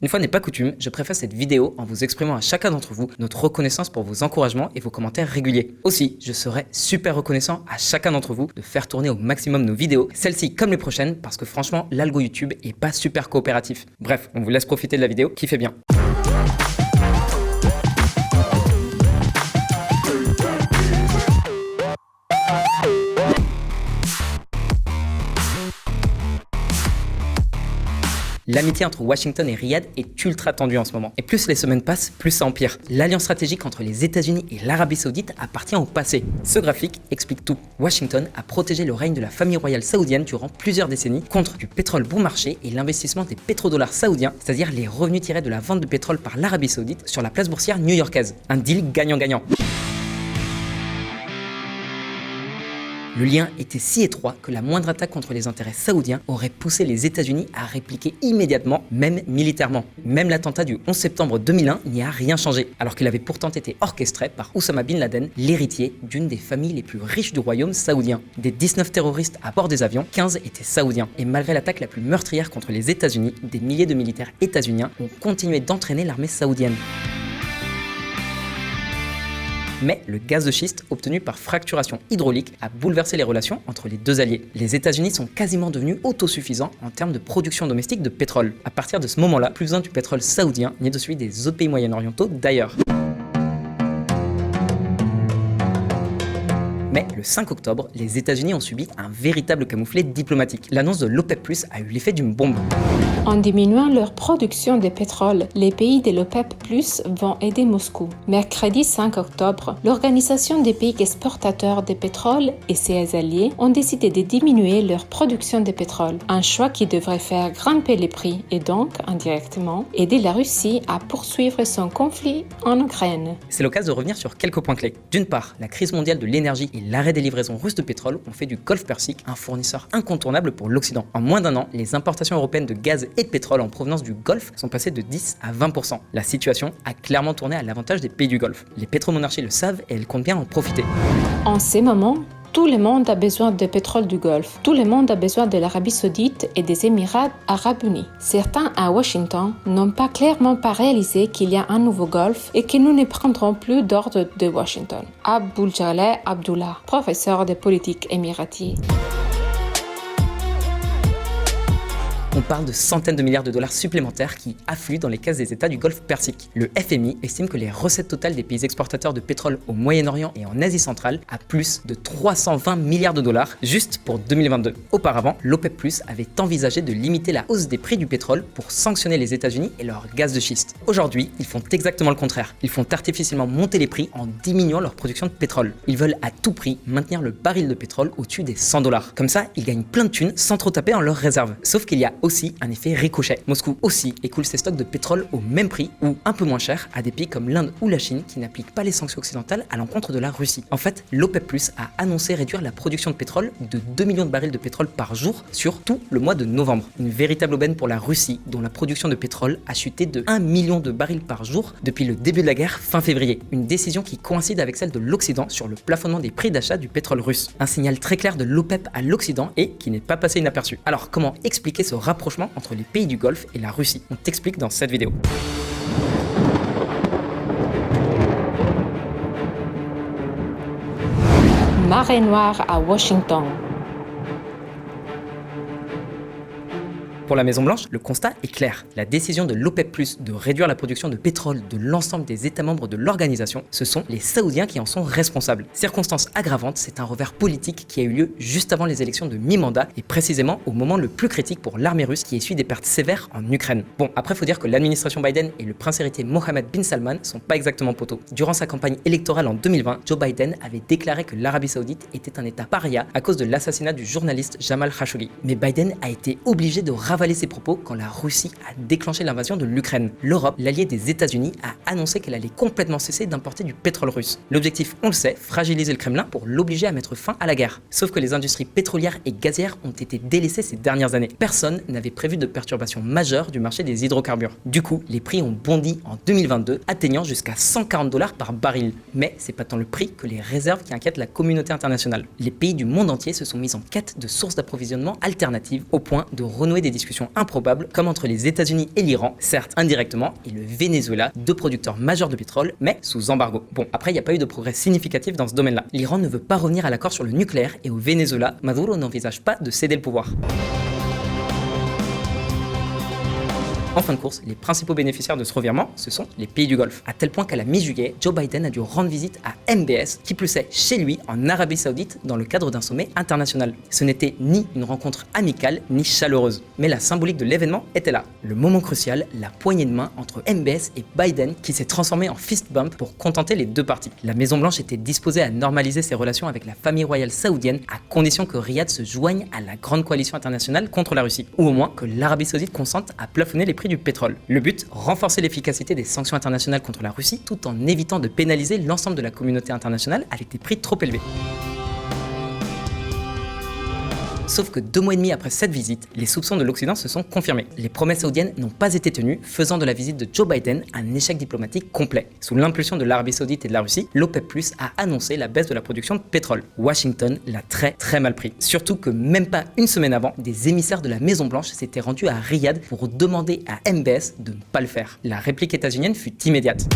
Une fois n'est pas coutume, je préfère cette vidéo en vous exprimant à chacun d'entre vous notre reconnaissance pour vos encouragements et vos commentaires réguliers. Aussi, je serai super reconnaissant à chacun d'entre vous de faire tourner au maximum nos vidéos, celles-ci comme les prochaines, parce que franchement, l'algo YouTube est pas super coopératif. Bref, on vous laisse profiter de la vidéo, kiffez bien. L'amitié entre Washington et Riyad est ultra tendue en ce moment. Et plus les semaines passent, plus ça empire. L'alliance stratégique entre les États-Unis et l'Arabie Saoudite appartient au passé. Ce graphique explique tout. Washington a protégé le règne de la famille royale saoudienne durant plusieurs décennies contre du pétrole bon marché et l'investissement des pétrodollars saoudiens, c'est-à-dire les revenus tirés de la vente de pétrole par l'Arabie Saoudite sur la place boursière new-yorkaise. Un deal gagnant-gagnant. Le lien était si étroit que la moindre attaque contre les intérêts saoudiens aurait poussé les États-Unis à répliquer immédiatement, même militairement. Même l'attentat du 11 septembre 2001 n'y a rien changé, alors qu'il avait pourtant été orchestré par Oussama Bin Laden, l'héritier d'une des familles les plus riches du royaume saoudien. Des 19 terroristes à bord des avions, 15 étaient saoudiens. Et malgré l'attaque la plus meurtrière contre les États-Unis, des milliers de militaires états-uniens ont continué d'entraîner l'armée saoudienne. Mais le gaz de schiste obtenu par fracturation hydraulique a bouleversé les relations entre les deux alliés. Les États-Unis sont quasiment devenus autosuffisants en termes de production domestique de pétrole. À partir de ce moment-là, plus besoin du pétrole saoudien ni de celui des autres pays moyen-orientaux d'ailleurs. Mais le 5 octobre, les États-Unis ont subi un véritable camouflet diplomatique. L'annonce de l'OPEP+ a eu l'effet d'une bombe. En diminuant leur production de pétrole, les pays de l'OPEP+ vont aider Moscou. Mercredi 5 octobre, l'Organisation des pays exportateurs de pétrole et ses alliés ont décidé de diminuer leur production de pétrole. Un choix qui devrait faire grimper les prix et donc, indirectement, aider la Russie à poursuivre son conflit en Ukraine. C'est l'occasion de revenir sur quelques points clés. D'une part, la crise mondiale de l'énergie et l'arrêt des livraisons russes de pétrole ont fait du Golfe Persique un fournisseur incontournable pour l'Occident. En moins d'un an, les importations européennes de gaz et de pétrole en provenance du Golfe sont passées de 10 à 20%. La situation a clairement tourné à l'avantage des pays du Golfe. Les pétromonarchies le savent et elles comptent bien en profiter. En ces moments, tout le monde a besoin de pétrole du Golfe. Tout le monde a besoin de l'Arabie Saoudite et des Émirats Arabes Unis. Certains à Washington n'ont pas clairement réalisé qu'il y a un nouveau Golfe et que nous ne prendrons plus d'ordre de Washington. Abdul Jaleh Abdullah, professeur de politique émirati. On parle de centaines de milliards de dollars supplémentaires qui affluent dans les caisses des États du Golfe Persique. Le FMI estime que les recettes totales des pays exportateurs de pétrole au Moyen-Orient et en Asie centrale à plus de 320 milliards de dollars juste pour 2022. Auparavant, l'OPEP+ avait envisagé de limiter la hausse des prix du pétrole pour sanctionner les États-Unis et leur gaz de schiste. Aujourd'hui, ils font exactement le contraire. Ils font artificiellement monter les prix en diminuant leur production de pétrole. Ils veulent à tout prix maintenir le baril de pétrole au-dessus des 100 dollars. Comme ça, ils gagnent plein de thunes sans trop taper dans leurs réserves. Sauf qu'il y a aussi un effet ricochet. Moscou aussi écoule ses stocks de pétrole au même prix ou un peu moins cher à des pays comme l'Inde ou la Chine qui n'appliquent pas les sanctions occidentales à l'encontre de la Russie. En fait, l'OPEP+ a annoncé réduire la production de pétrole de 2 millions de barils de pétrole par jour sur tout le mois de novembre. Une véritable aubaine pour la Russie dont la production de pétrole a chuté de 1 million de barils par jour depuis le début de la guerre fin février. Une décision qui coïncide avec celle de l'Occident sur le plafonnement des prix d'achat du pétrole russe. Un signal très clair de l'OPEP à l'Occident et qui n'est pas passé inaperçu. Alors comment expliquer ce rapprochement entre les pays du Golfe et la Russie? On t'explique dans cette vidéo. Marée noire à Washington. Pour la Maison-Blanche, le constat est clair. La décision de l'OPEP+ de réduire la production de pétrole de l'ensemble des États membres de l'organisation, ce sont les Saoudiens qui en sont responsables. Circonstance aggravante, c'est un revers politique qui a eu lieu juste avant les élections de mi-mandat et précisément au moment le plus critique pour l'armée russe qui essuie des pertes sévères en Ukraine. Bon, après faut dire que l'administration Biden et le prince héritier Mohammed bin Salman sont pas exactement poteaux. Durant sa campagne électorale en 2020, Joe Biden avait déclaré que l'Arabie Saoudite était un État paria à cause de l'assassinat du journaliste Jamal Khashoggi. Mais Biden a été obligé de ravaler ses propos quand la Russie a déclenché l'invasion de l'Ukraine. L'Europe, l'allié des États-Unis, a annoncé qu'elle allait complètement cesser d'importer du pétrole russe. L'objectif, on le sait, fragiliser le Kremlin pour l'obliger à mettre fin à la guerre. Sauf que les industries pétrolières et gazières ont été délaissées ces dernières années. Personne n'avait prévu de perturbations majeures du marché des hydrocarbures. Du coup, les prix ont bondi en 2022, atteignant jusqu'à 140 dollars par baril. Mais c'est pas tant le prix que les réserves qui inquiètent la communauté internationale. Les pays du monde entier se sont mis en quête de sources d'approvisionnement alternatives au point de renouer des discussions discussions improbables comme entre les États-Unis et l'Iran, certes indirectement, et le Venezuela, deux producteurs majeurs de pétrole, mais sous embargo. Bon, après, il n'y a pas eu de progrès significatif dans ce domaine-là. L'Iran ne veut pas revenir à l'accord sur le nucléaire et au Venezuela, Maduro n'envisage pas de céder le pouvoir. En fin de course, les principaux bénéficiaires de ce revirement, ce sont les pays du Golfe. À tel point qu'à la mi-juillet, Joe Biden a dû rendre visite à MBS, qui plus est chez lui, en Arabie Saoudite, dans le cadre d'un sommet international. Ce n'était ni une rencontre amicale, ni chaleureuse. Mais la symbolique de l'événement était là. Le moment crucial, la poignée de main entre MBS et Biden, qui s'est transformée en fist bump pour contenter les deux parties. La Maison-Blanche était disposée à normaliser ses relations avec la famille royale saoudienne, à condition que Riyad se joigne à la grande coalition internationale contre la Russie. Ou au moins que l'Arabie Saoudite consente à plafonner les prix du pétrole. Le but, renforcer l'efficacité des sanctions internationales contre la Russie tout en évitant de pénaliser l'ensemble de la communauté internationale avec des prix trop élevés. Sauf que 2 mois et demi après cette visite, les soupçons de l'Occident se sont confirmés. Les promesses saoudiennes n'ont pas été tenues, faisant de la visite de Joe Biden un échec diplomatique complet. Sous l'impulsion de l'Arabie Saoudite et de la Russie, l'OPEP+ a annoncé la baisse de la production de pétrole. Washington l'a très mal pris. Surtout que même pas une semaine avant, des émissaires de la Maison-Blanche s'étaient rendus à Riyad pour demander à MBS de ne pas le faire. La réplique états-unienne fut immédiate.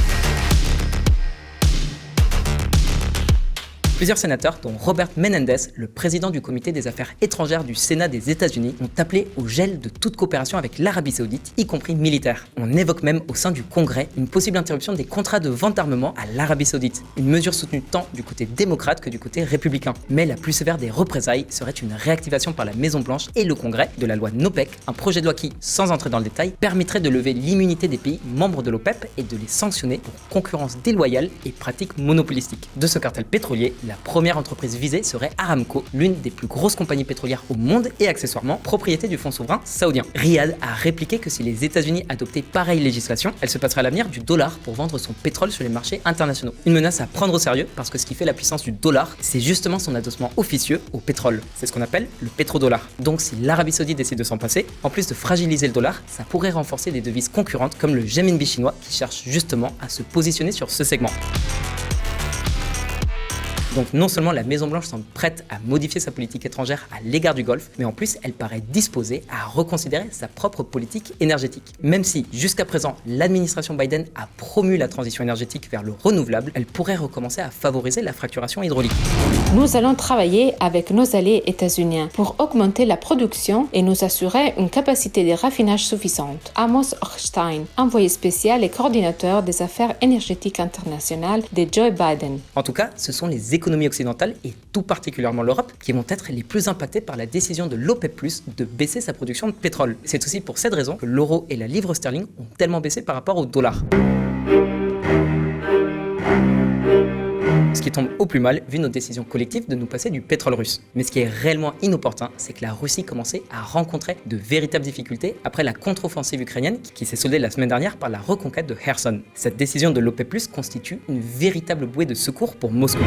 Plusieurs sénateurs, dont Robert Menendez, le président du comité des affaires étrangères du Sénat des États-Unis, ont appelé au gel de toute coopération avec l'Arabie Saoudite, y compris militaire. On évoque même au sein du Congrès une possible interruption des contrats de vente d'armement à l'Arabie Saoudite, une mesure soutenue tant du côté démocrate que du côté républicain. Mais la plus sévère des représailles serait une réactivation par la Maison-Blanche et le Congrès de la loi NOPEC, un projet de loi qui, sans entrer dans le détail, permettrait de lever l'immunité des pays membres de l'OPEP et de les sanctionner pour concurrence déloyale et pratiques monopolistiques. De ce cartel pétrolier, la première entreprise visée serait Aramco, l'une des plus grosses compagnies pétrolières au monde et accessoirement propriété du fonds souverain saoudien. Riyad a répliqué que si les États-Unis adoptaient pareille législation, elle se passerait à l'avenir du dollar pour vendre son pétrole sur les marchés internationaux. Une menace à prendre au sérieux parce que ce qui fait la puissance du dollar, c'est justement son adossement officieux au pétrole. C'est ce qu'on appelle le pétrodollar. Donc si l'Arabie Saoudite décide de s'en passer, en plus de fragiliser le dollar, ça pourrait renforcer des devises concurrentes comme le renminbi chinois qui cherche justement à se positionner sur ce segment. Donc non seulement la Maison-Blanche semble prête à modifier sa politique étrangère à l'égard du Golfe, mais en plus elle paraît disposée à reconsidérer sa propre politique énergétique. Même si jusqu'à présent l'administration Biden a promu la transition énergétique vers le renouvelable, elle pourrait recommencer à favoriser la fracturation hydraulique. Nous allons travailler avec nos alliés états-uniens pour augmenter la production et nous assurer une capacité de raffinage suffisante. Amos Hochstein, envoyé spécial et coordinateur des affaires énergétiques internationales de Joe Biden. En tout cas, ce sont les économies occidentales et tout particulièrement l'Europe qui vont être les plus impactées par la décision de l'OPEP+ de baisser sa production de pétrole. C'est aussi pour cette raison que l'euro et la livre sterling ont tellement baissé par rapport au dollar. Ce qui tombe au plus mal vu nos décisions collectives de nous passer du pétrole russe. Mais ce qui est réellement inopportun, c'est que la Russie commençait à rencontrer de véritables difficultés après la contre-offensive ukrainienne qui s'est soldée la semaine dernière par la reconquête de Kherson. Cette décision de l'OPEP+ constitue une véritable bouée de secours pour Moscou.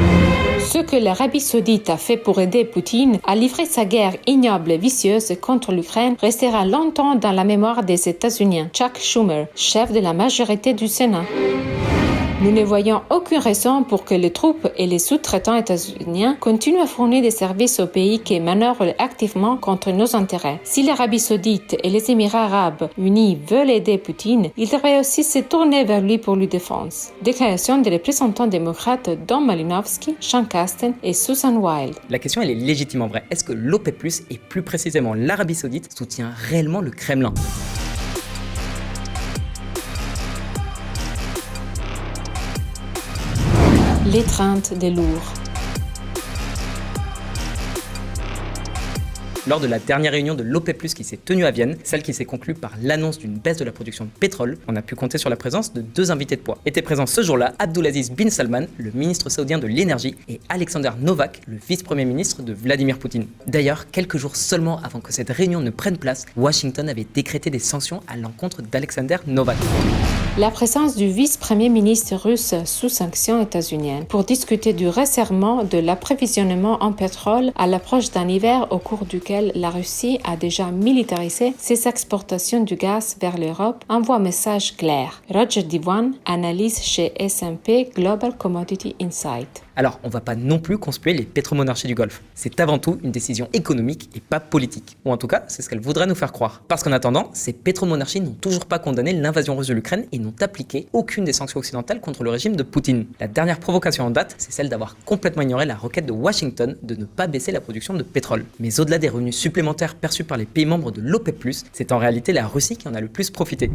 Ce que l'Arabie Saoudite a fait pour aider Poutine à livrer sa guerre ignoble et vicieuse contre l'Ukraine restera longtemps dans la mémoire des États-Unis. Chuck Schumer, chef de la majorité du Sénat. Nous ne voyons aucune raison pour que les troupes et les sous-traitants états-uniens continuent à fournir des services aux pays qui manœuvrent activement contre nos intérêts. Si l'Arabie Saoudite et les Émirats arabes unis veulent aider Poutine, ils devraient aussi se tourner vers lui pour lui défense. Déclaration des représentants démocrates Don Malinowski, Sean Casten et Susan Wild. La question elle est légitime en vrai. Est-ce que l'OPEP+, et plus précisément l'Arabie Saoudite, soutient réellement le Kremlin ? L'étreinte des lourds. Lors de la dernière réunion de l'OPEP+, qui s'est tenue à Vienne, celle qui s'est conclue par l'annonce d'une baisse de la production de pétrole, on a pu compter sur la présence de 2 invités de poids. Étaient présents ce jour-là Abdulaziz bin Salman, le ministre saoudien de l'énergie, et Alexander Novak, le vice-premier ministre de Vladimir Poutine. D'ailleurs, quelques jours seulement avant que cette réunion ne prenne place, Washington avait décrété des sanctions à l'encontre d'Alexander Novak. La présence du vice-premier ministre russe sous sanctions états-uniennes pour discuter du resserrement de l'approvisionnement en pétrole à l'approche d'un hiver au cours duquel la Russie a déjà militarisé ses exportations du gaz vers l'Europe envoie un message clair. Roger Diwan analyse chez S&P Global Commodity Insight. Alors, on va pas non plus conspuer les pétromonarchies du Golfe. C'est avant tout une décision économique et pas politique. Ou en tout cas, c'est ce qu'elle voudrait nous faire croire. Parce qu'en attendant, ces pétromonarchies n'ont toujours pas condamné l'invasion russe de l'Ukraine et n'ont appliqué aucune des sanctions occidentales contre le régime de Poutine. La dernière provocation en date, c'est celle d'avoir complètement ignoré la requête de Washington de ne pas baisser la production de pétrole. Mais au-delà des revenus supplémentaires perçus par les pays membres de l'OPEP+, c'est en réalité la Russie qui en a le plus profité.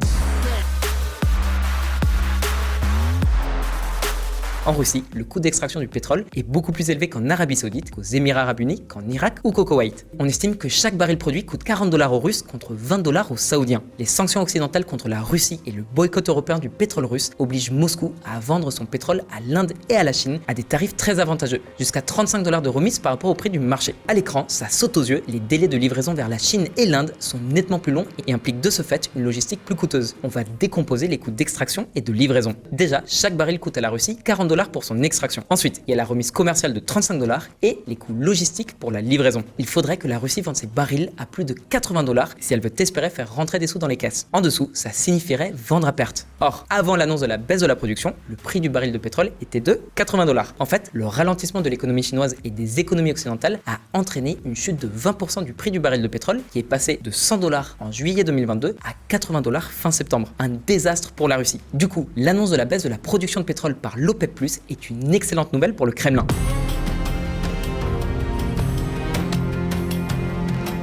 En Russie, le coût d'extraction du pétrole est beaucoup plus élevé qu'en Arabie Saoudite, qu'aux Émirats Arabes Unis, qu'en Irak ou qu'au Koweït. On estime que chaque baril produit coûte $40 aux Russes contre $20 aux Saoudiens. Les sanctions occidentales contre la Russie et le boycott européen du pétrole russe obligent Moscou à vendre son pétrole à l'Inde et à la Chine à des tarifs très avantageux, jusqu'à $35 de remise par rapport au prix du marché. À l'écran, ça saute aux yeux, les délais de livraison vers la Chine et l'Inde sont nettement plus longs et impliquent de ce fait une logistique plus coûteuse. On va décomposer les coûts d'extraction et de livraison. Déjà, chaque baril coûte à la Russie $40 pour son extraction. Ensuite, il y a la remise commerciale de $35 et les coûts logistiques pour la livraison. Il faudrait que la Russie vende ses barils à plus de $80 si elle veut espérer faire rentrer des sous dans les caisses. En dessous, ça signifierait vendre à perte. Or, avant l'annonce de la baisse de la production, le prix du baril de pétrole était de $80. En fait, le ralentissement de l'économie chinoise et des économies occidentales a entraîné une chute de 20% du prix du baril de pétrole qui est passé de $100 en juillet 2022 à $80 fin septembre. Un désastre pour la Russie. Du coup, l'annonce de la baisse de la production de pétrole par l'OPEP+ est une excellente nouvelle pour le Kremlin.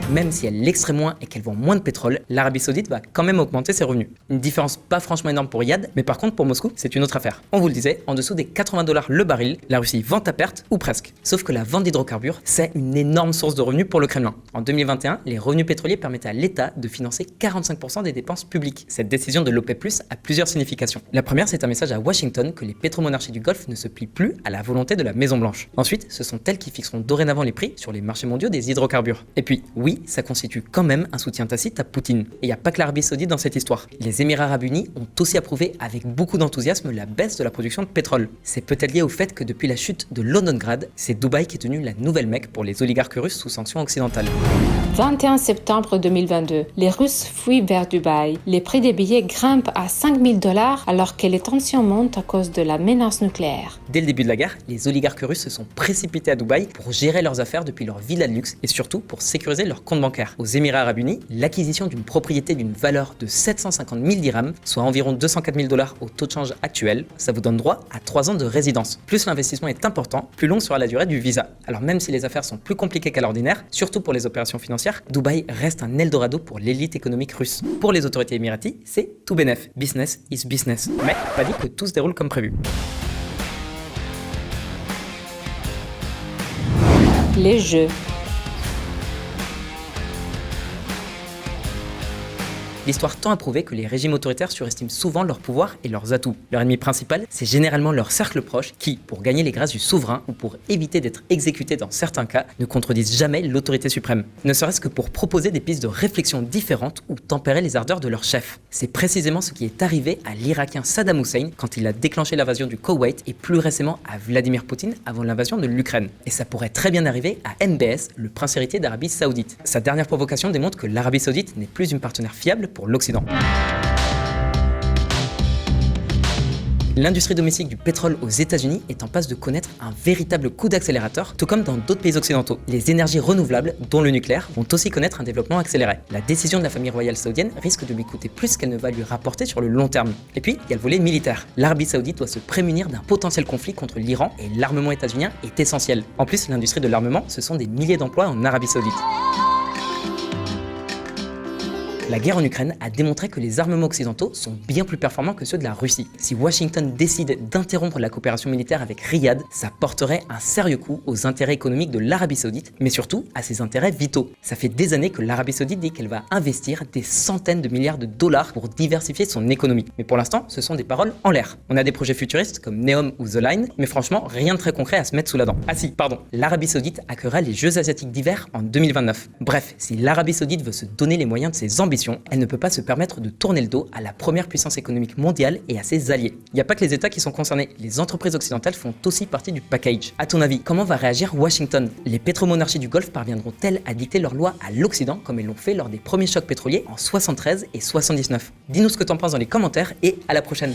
Même si elle l'extrait moins et qu'elle vend moins de pétrole, l'Arabie Saoudite va quand même augmenter ses revenus. Une différence pas franchement énorme pour Riyad, mais par contre pour Moscou, c'est une autre affaire. On vous le disait, en dessous des $80 le baril, la Russie vend à perte ou presque. Sauf que la vente d'hydrocarbures, c'est une énorme source de revenus pour le Kremlin. En 2021, les revenus pétroliers permettaient à l'État de financer 45% des dépenses publiques. Cette décision de l'OPEP+ a plusieurs significations. La première, c'est un message à Washington que les pétromonarchies du Golfe ne se plient plus à la volonté de la Maison-Blanche. Ensuite, ce sont elles qui fixeront dorénavant les prix sur les marchés mondiaux des hydrocarbures. Et puis, oui, ça constitue quand même un soutien tacite à Poutine. Et il n'y a pas que l'Arabie Saoudite dans cette histoire. Les Émirats Arabes Unis ont aussi approuvé avec beaucoup d'enthousiasme la baisse de la production de pétrole. C'est peut-être lié au fait que depuis la chute de Londongrad, c'est Dubaï qui est devenu la nouvelle Mecque pour les oligarques russes sous sanctions occidentales. 21 septembre 2022, les Russes fuient vers Dubaï. Les prix des billets grimpent à $5 000 alors que les tensions montent à cause de la menace nucléaire. Dès le début de la guerre, les oligarques russes se sont précipités à Dubaï pour gérer leurs affaires depuis leur villa de luxe et surtout pour sécuriser leurs comptes bancaires. Aux Émirats Arabes Unis, l'acquisition d'une propriété d'une valeur de 750 000 dirhams, soit environ $204 000 au taux de change actuel, ça vous donne droit à 3 ans de résidence. Plus l'investissement est important, plus longue sera la durée du visa. Alors même si les affaires sont plus compliquées qu'à l'ordinaire, surtout pour les opérations financières, Dubaï reste un Eldorado pour l'élite économique russe. Pour les autorités émiraties, c'est tout bénef. Business is business. Mais pas dit que tout se déroule comme prévu. Les jeux. L'histoire tend à prouver que les régimes autoritaires surestiment souvent leur pouvoir et leurs atouts. Leur ennemi principal, c'est généralement leur cercle proche qui, pour gagner les grâces du souverain ou pour éviter d'être exécuté dans certains cas, ne contredisent jamais l'autorité suprême. Ne serait-ce que pour proposer des pistes de réflexion différentes ou tempérer les ardeurs de leur chef. C'est précisément ce qui est arrivé à l'Irakien Saddam Hussein quand il a déclenché l'invasion du Koweït et plus récemment à Vladimir Poutine avant l'invasion de l'Ukraine. Et ça pourrait très bien arriver à MBS, le prince héritier d'Arabie Saoudite. Sa dernière provocation démontre que l'Arabie Saoudite n'est plus une partenaire fiable pour l'Occident. L'industrie domestique du pétrole aux États-Unis est en passe de connaître un véritable coup d'accélérateur, tout comme dans d'autres pays occidentaux. Les énergies renouvelables, dont le nucléaire, vont aussi connaître un développement accéléré. La décision de la famille royale saoudienne risque de lui coûter plus qu'elle ne va lui rapporter sur le long terme. Et puis, il y a le volet militaire. L'Arabie Saoudite doit se prémunir d'un potentiel conflit contre l'Iran et l'armement états-unien est essentiel. En plus, l'industrie de l'armement, ce sont des milliers d'emplois en Arabie Saoudite. La guerre en Ukraine a démontré que les armements occidentaux sont bien plus performants que ceux de la Russie. Si Washington décide d'interrompre la coopération militaire avec Riyad, ça porterait un sérieux coup aux intérêts économiques de l'Arabie Saoudite, mais surtout à ses intérêts vitaux. Ça fait des années que l'Arabie Saoudite dit qu'elle va investir des centaines de milliards de dollars pour diversifier son économie. Mais pour l'instant, ce sont des paroles en l'air. On a des projets futuristes comme Neom ou The Line, mais franchement, rien de très concret à se mettre sous la dent. Ah si, pardon, l'Arabie Saoudite accueillera les Jeux asiatiques d'hiver en 2029. Bref, si l'Arabie Saoudite veut se donner les moyens de ses ambitions, ambitions, elle ne peut pas se permettre de tourner le dos à la première puissance économique mondiale et à ses alliés. Il n'y a pas que les États qui sont concernés, les entreprises occidentales font aussi partie du package. À ton avis, comment va réagir Washington? Les pétromonarchies du Golfe parviendront-elles à dicter leurs lois à l'Occident comme elles l'ont fait lors des premiers chocs pétroliers en 73 et 79? Dis-nous ce que t'en penses dans les commentaires et à la prochaine.